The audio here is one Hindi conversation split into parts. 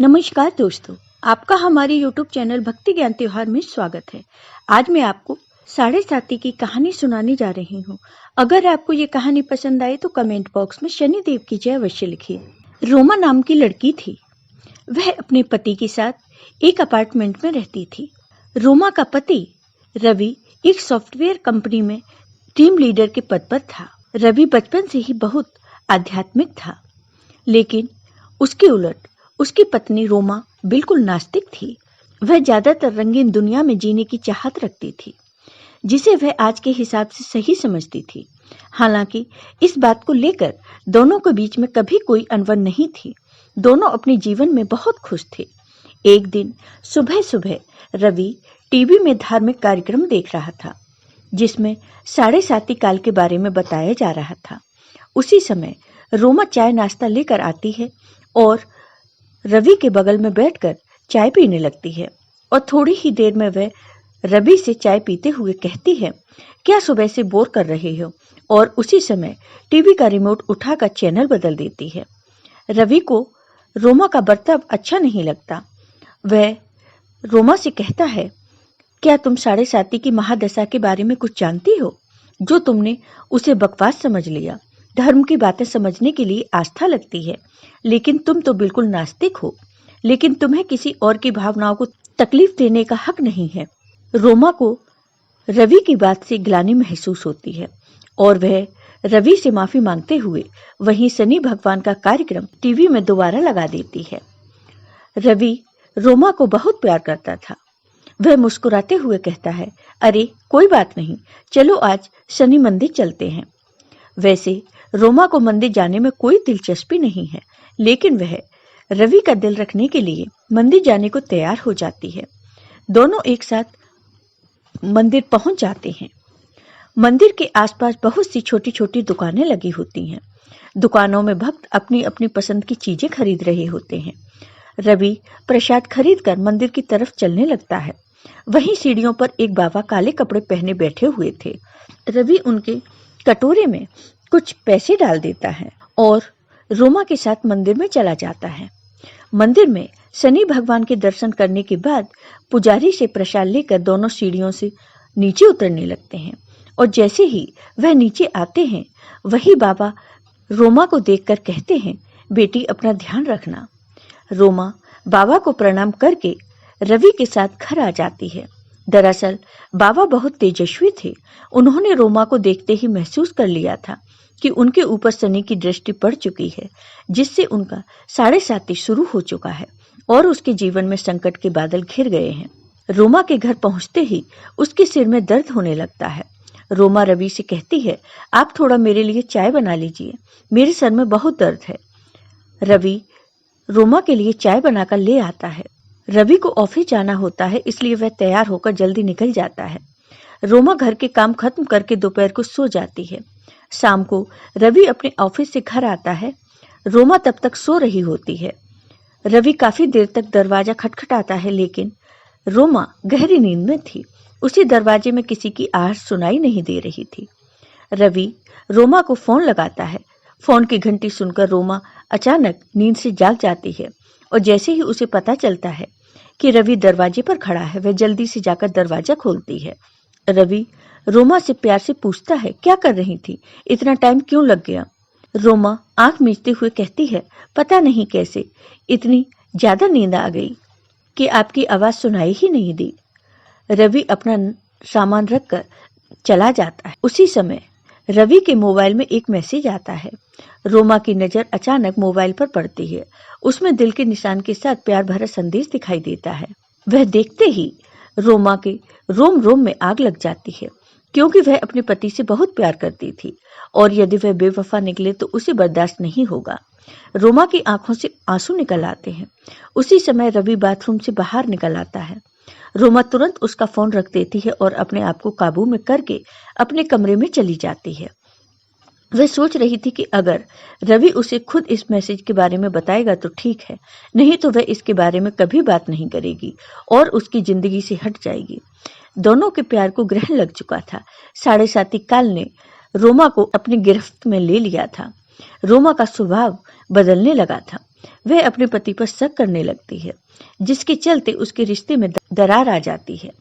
नमस्कार दोस्तों, आपका हमारे YouTube चैनल भक्ति ज्ञान त्योहार में स्वागत है। आज मैं आपको साढ़े साती की कहानी सुनाने जा रही हूँ। अगर आपको ये कहानी पसंद आए तो कमेंट बॉक्स में शनिदेव की जय अवश्य लिखिए। रोमा नाम की लड़की थी। वह अपने पति के साथ एक अपार्टमेंट में रहती थी। रोमा का पति रवि एक सॉफ्टवेयर कंपनी में टीम लीडर के पद पर था। रवि बचपन से ही बहुत आध्यात्मिक था, लेकिन उसके उलट उसकी पत्नी रोमा बिल्कुल नास्तिक थी। वह ज्यादातर रंगीन दुनिया में जीने की चाहत रखती थी, जिसे वह आज के हिसाब से सही समझती थी। हालांकि इस बात को लेकर दोनों के बीच में कभी कोई अनबन नहीं थी। दोनों अपने जीवन में बहुत खुश थे। एक दिन सुबह सुबह रवि टीवी में धार्मिक कार्यक्रम देख रहा था, जिसमें साढ़े साती काल के बारे में बताया जा रहा था। उसी समय रोमा चाय नाश्ता लेकर आती है और रवि के बगल में बैठकर चाय पीने लगती है और थोड़ी ही देर में वह रवि से चाय पीते हुए कहती है, क्या सुबह से बोर कर रहे हो? और उसी समय टीवी का रिमोट उठाकर चैनल बदल देती है। रवि को रोमा का बर्ताव अच्छा नहीं लगता। वह रोमा से कहता है, क्या तुम साढ़े साती की महादशा के बारे में कुछ जानती हो? जो तुमने उसे बकवास समझ लिया। धर्म की बातें समझने के लिए आस्था लगती है, लेकिन तुम तो बिल्कुल नास्तिक हो। लेकिन तुम्हें किसी और की भावनाओं को तकलीफ देने का हक नहीं है। रोमा को रवि की बात से ग्लानि महसूस होती है और वह रवि से माफी मांगते हुए वहीं शनि भगवान का कार्यक्रम टीवी में दोबारा लगा देती है। रवि रोमा को बहुत प्यार करता था। वह मुस्कुराते हुए कहता है, अरे कोई बात नहीं, चलो आज शनि मंदिर चलते हैं। वैसे रोमा को मंदिर जाने में कोई दिलचस्पी नहीं है, लेकिन वह रवि का दिल रखने के लिए मंदिर जाने को तैयार हो जाती है। दोनों एक साथ मंदिर पहुंच जाते हैं। मंदिर के आसपास बहुत सी छोटी छोटी दुकानें लगी होती हैं। दुकानों में भक्त अपनी अपनी पसंद की चीजें खरीद रहे होते हैं। रवि प्रसाद खरीदकर मंदिर की तरफ चलने लगता है। वहीं सीढ़ियों पर एक बाबा काले कपड़े पहने बैठे हुए थे। रवि उनके कटोरे में कुछ पैसे डाल देता है और रोमा के साथ मंदिर में चला जाता है। मंदिर में शनि भगवान के दर्शन करने के बाद पुजारी से प्रसाद लेकर दोनों सीढ़ियों से नीचे उतरने लगते हैं और जैसे ही वह नीचे आते हैं, वही बाबा रोमा को देखकर कहते हैं, बेटी अपना ध्यान रखना। रोमा बाबा को प्रणाम करके रवि के साथ घर आ जाती है। दरअसल बाबा बहुत तेजस्वी थे। उन्होंने रोमा को देखते ही महसूस कर लिया था कि उनके ऊपर शनि की दृष्टि पड़ चुकी है, जिससे उनका साढ़े साती शुरू हो चुका है और उसके जीवन में संकट के बादल घिर गए हैं। रोमा के घर पहुंचते ही उसके सिर में दर्द होने लगता है। रोमा रवि से कहती है, आप थोड़ा मेरे लिए चाय बना लीजिए, मेरे सर में बहुत दर्द है। रवि रोमा के लिए चाय बनाकर ले आता है। रवि को ऑफिस जाना होता है, इसलिए वह तैयार होकर जल्दी निकल जाता है। रोमा घर के काम खत्म करके दोपहर को सो जाती है। शाम को रवि अपने ऑफिस से घर आता है। रोमा तब तक सो रही होती है। रवि काफी देर तक दरवाजा खटखटाता है, लेकिन रोमा गहरी नींद में थी। उसी दरवाजे में किसी की आहट सुनाई नहीं दे रही थी। रवि रोमा को फोन लगाता है। फोन की घंटी सुनकर रोमा अचानक नींद से जाग जाती है और जैसे ही उसे पता चलता है कि रवि दरवाजे पर खड़ा है, वह जल्दी से जाकर दरवाजा खोलती है। रवि रोमा से प्यार से पूछता है, क्या कर रही थी? इतना टाइम क्यों लग गया? रोमा आंख मीचते हुए कहती है, पता नहीं कैसे इतनी ज्यादा नींद आ गई कि आपकी आवाज सुनाई ही नहीं दी। रवि अपना सामान रखकर चला जाता है। उसी समय रवि के मोबाइल में एक मैसेज आता है। रोमा की नजर अचानक मोबाइल पर पड़ती है। उसमें दिल के निशान के साथ प्यार भरा संदेश दिखाई देता है। वह देखते ही रोमा के रोम रोम में आग लग जाती है, क्योंकि वह अपने पति से बहुत प्यार करती थी और यदि वह बेवफा निकले तो उसे बर्दाश्त नहीं होगा। रोमा की आंखों से आंसू निकल आते हैं। उसी समय रवि बाथरूम से बाहर निकल आता है। रोमा तुरंत उसका फोन रख देती है और अपने आप को काबू में करके अपने कमरे में चली जाती है। वह सोच रही थी कि अगर रवि उसे खुद इस मैसेज के बारे में बताएगा तो ठीक है, नहीं तो वह इसके बारे में कभी बात नहीं करेगी और उसकी जिंदगी से हट जाएगी। दोनों के प्यार को ग्रहण लग चुका था। साढ़े साती काल ने रोमा को अपनी गिरफ्त में ले लिया था। रोमा का स्वभाव बदलने लगा था। वह अपने पति पर शक करने लगती है, जिसके चलते उसके रिश्ते में दरार आ जाती है।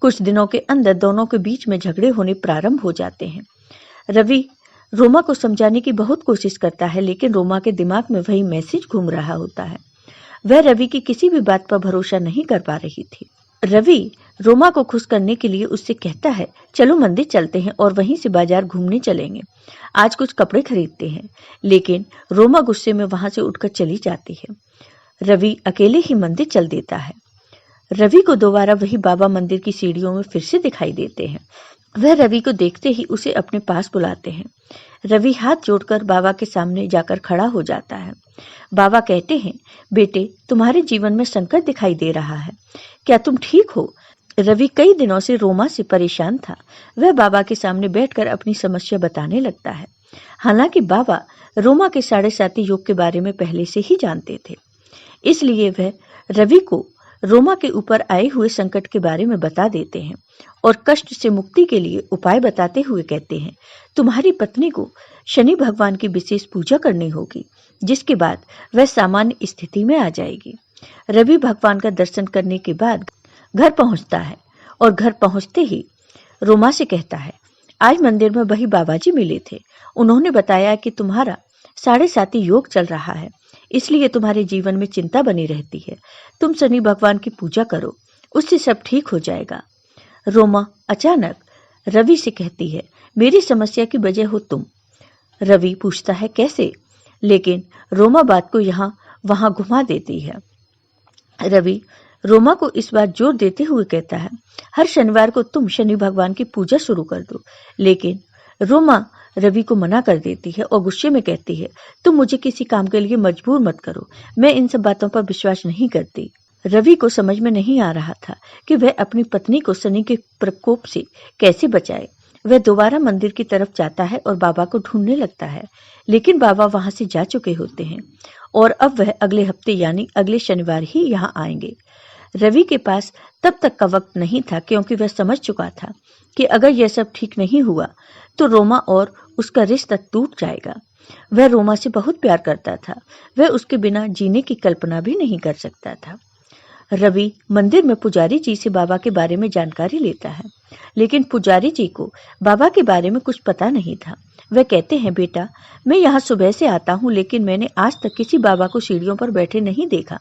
कुछ दिनों के अंदर दोनों के बीच में झगड़े होने प्रारंभ हो जाते हैं। रवि रोमा को समझाने की बहुत कोशिश करता है, लेकिन रोमा के दिमाग में वही मैसेज घूम रहा होता है। वह रवि की किसी भी बात पर भरोसा नहीं कर पा रही थी। रवि रोमा को खुश करने के लिए उससे कहता है, चलो मंदिर चलते हैं और वहीं से बाजार घूमने चलेंगे। आज कुछ कपड़े खरीदते हैं। लेकिन रोमा गुस्से में वहां से उठकर चली जाती है। रवि अकेले ही मंदिर चल देता है। रवि को दोबारा वही बाबा मंदिर की सीढ़ियों में फिर से दिखाई देते हैं। वह रवि को देखते ही उसे अपने पास बुलाते हैं। रवि हाथ जोड़कर बाबा के सामने जाकर खड़ा हो जाता है। बाबा कहते हैं, बेटे, तुम्हारे जीवन में संकट दिखाई दे रहा है, क्या तुम ठीक हो? रवि कई दिनों से रोमा से परेशान था। वह बाबा के सामने बैठकर अपनी समस्या बताने लगता है। हालांकि बाबा रोमा के 7.5 योग के बारे में पहले से ही जानते थे, इसलिए वह रवि को रोमा के ऊपर आए हुए संकट के बारे में बता देते हैं और कष्ट से मुक्ति के लिए उपाय बताते हुए कहते हैं, तुम्हारी पत्नी को शनि भगवान की विशेष पूजा करनी होगी, जिसके बाद वह सामान्य स्थिति में आ जाएगी। रवि भगवान का दर्शन करने के बाद घर पहुंचता है और घर पहुंचते ही रोमा से कहता है, आज मंदिर में वही बाबा जी मिले थे। उन्होंने बताया कि तुम्हारा 7.5 योग चल रहा है, इसलिए तुम्हारे जीवन में चिंता बनी रहती है। तुम शनि भगवान की पूजा करो, उससे सब ठीक हो जाएगा। रोमा अचानक रवि से कहती है, मेरी समस्या की वजह हो तुम। रवि पूछता है, कैसे? लेकिन रोमा बात को यहाँ वहां घुमा देती है। रवि रोमा को इस बात जोर देते हुए कहता है, हर शनिवार को तुम शनि भगवान की पूजा शुरू कर दो। लेकिन रोमा रवि को मना कर देती है और गुस्से में कहती है, तुम मुझे किसी काम के लिए मजबूर मत करो, मैं इन सब बातों पर विश्वास नहीं करती। रवि को समझ में नहीं आ रहा था कि वह अपनी पत्नी को शनि के प्रकोप से कैसे बचाए। वह दोबारा मंदिर की तरफ जाता है और बाबा को ढूंढने लगता है, लेकिन बाबा वहां से जा चुके होते हैं और अब वह अगले हफ्ते यानी अगले शनिवार ही यहाँ आएंगे। रवि के पास तब तक का वक्त नहीं था, क्योंकि वह समझ चुका था कि अगर यह सब ठीक नहीं हुआ तो रोमा और उसका रिश्ता टूट जाएगा। वह रोमा से बहुत प्यार करता था, वह उसके बिना जीने की कल्पना भी नहीं कर सकता था। रवि मंदिर में पुजारी जी से बाबा के बारे में जानकारी लेता है, लेकिन पुजारी जी को बाबा के बारे में कुछ पता नहीं था। वह कहते हैं, बेटा, मैं यहाँ सुबह से आता हूँ, लेकिन मैंने आज तक किसी बाबा को सीढ़ियों पर बैठे नहीं देखा।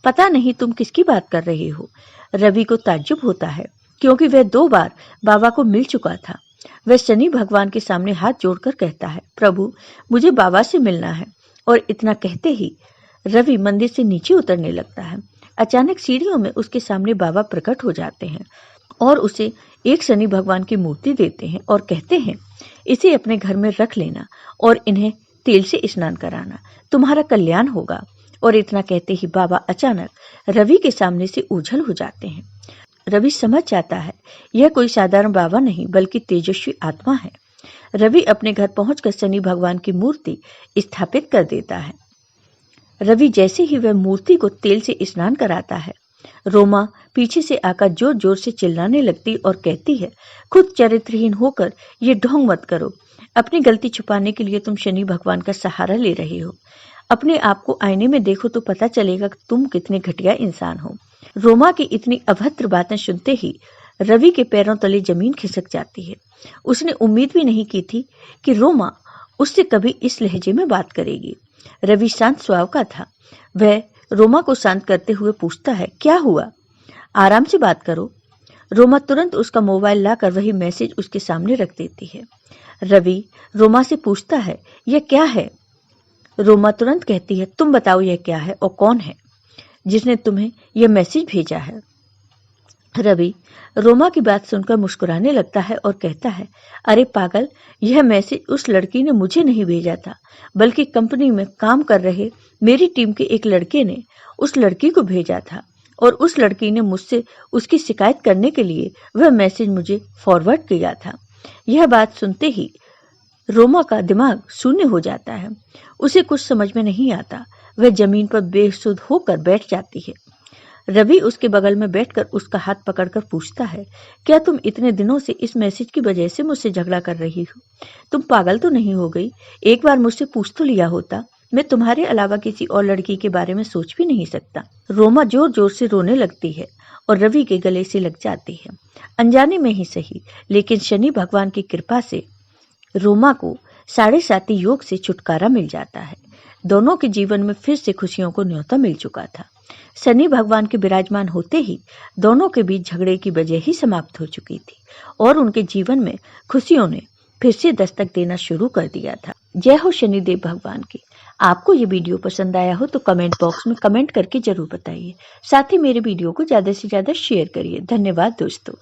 पता नहीं तुम किसकी बात कर रहे हो। रवि को ताज्जुब होता है, क्योंकि वह 2 बार बाबा को मिल चुका था। वह शनि भगवान के सामने हाथ जोड़कर कहता है, प्रभु, मुझे बाबा से मिलना है। और इतना कहते ही रवि मंदिर से नीचे उतरने लगता है। अचानक सीढ़ियों में उसके सामने बाबा प्रकट हो जाते हैं और उसे एक शनि भगवान की मूर्ति देते हैं और कहते हैं, इसे अपने घर में रख लेना और इन्हें तेल से स्नान कराना, तुम्हारा कल्याण होगा। और इतना कहते ही बाबा अचानक रवि के सामने से ओझल हो जाते हैं। रवि समझ जाता है यह कोई साधारण बाबा नहीं बल्कि तेजस्वी आत्मा है। रवि अपने घर पहुंचकर शनि भगवान की मूर्ति स्थापित कर देता है। रवि जैसे ही वह मूर्ति को तेल से स्नान कराता है, रोमा पीछे से आकर जोर जोर से चिल्लाने लगती और कहती है, खुद चरित्रहीन होकर ये ढोंग मत करो। अपनी गलती छुपाने के लिए तुम शनि भगवान का सहारा ले रहे हो। अपने आप को आईने में देखो तो पता चलेगा कि तुम कितने घटिया इंसान हो। रोमा की इतनी अभद्र बातें सुनते ही रवि के पैरों तले जमीन खिसक जाती है। उसने उम्मीद भी नहीं की थी कि रोमा उससे कभी इस लहजे में बात करेगी। रवि शांत स्वभाव का था। वह रोमा को शांत करते हुए पूछता है, क्या हुआ? आराम से बात करो। रोमा तुरंत उसका मोबाइल लाकर वही मैसेज उसके सामने रख देती है। रवि रोमा से पूछता है, यह क्या है? रोमा तुरंत कहती है, तुम बताओ यह क्या है और कौन है जिसने तुम्हें यह मैसेज भेजा है? रवि रोमा की बात सुनकर मुस्कुराने लगता है और कहता है, अरे पागल, यह मैसेज उस लड़की ने मुझे नहीं भेजा था, बल्कि कंपनी में काम कर रहे मेरी टीम के एक लड़के ने उस लड़की को भेजा था और उस लड़की ने मुझसे उसकी शिकायत करने के लिए वह मैसेज मुझे फॉरवर्ड किया था। यह बात सुनते ही रोमा का दिमाग शून्य हो जाता है। उसे कुछ समझ में नहीं आता। वह जमीन पर बेसुध होकर बैठ जाती है। रवि उसके बगल में बैठकर उसका हाथ पकड़कर पूछता है, क्या तुम इतने दिनों से इस मैसेज की वजह से मुझसे झगड़ा कर रही हो? तुम पागल तो नहीं हो गई? एक बार मुझसे पूछ तो लिया होता। मैं तुम्हारे अलावा किसी और लड़की के बारे में सोच भी नहीं सकता। रोमा जोर जोर से रोने लगती है और रवि के गले से लग जाती है। अनजाने में ही सही, लेकिन शनि भगवान की कृपा से रोमा को 7.5 योग से छुटकारा मिल जाता है। दोनों के जीवन में फिर से खुशियों को न्योता मिल चुका था। शनि भगवान के विराजमान होते ही दोनों के बीच झगड़े की वजह ही समाप्त हो चुकी थी और उनके जीवन में खुशियों ने फिर से दस्तक देना शुरू कर दिया था। जय हो शनिदेव भगवान की। आपको ये वीडियो पसंद आया हो तो कमेंट बॉक्स में कमेंट करके जरूर बताइए। साथ ही मेरे वीडियो को ज्यादा से ज्यादा शेयर करिए। धन्यवाद दोस्तों।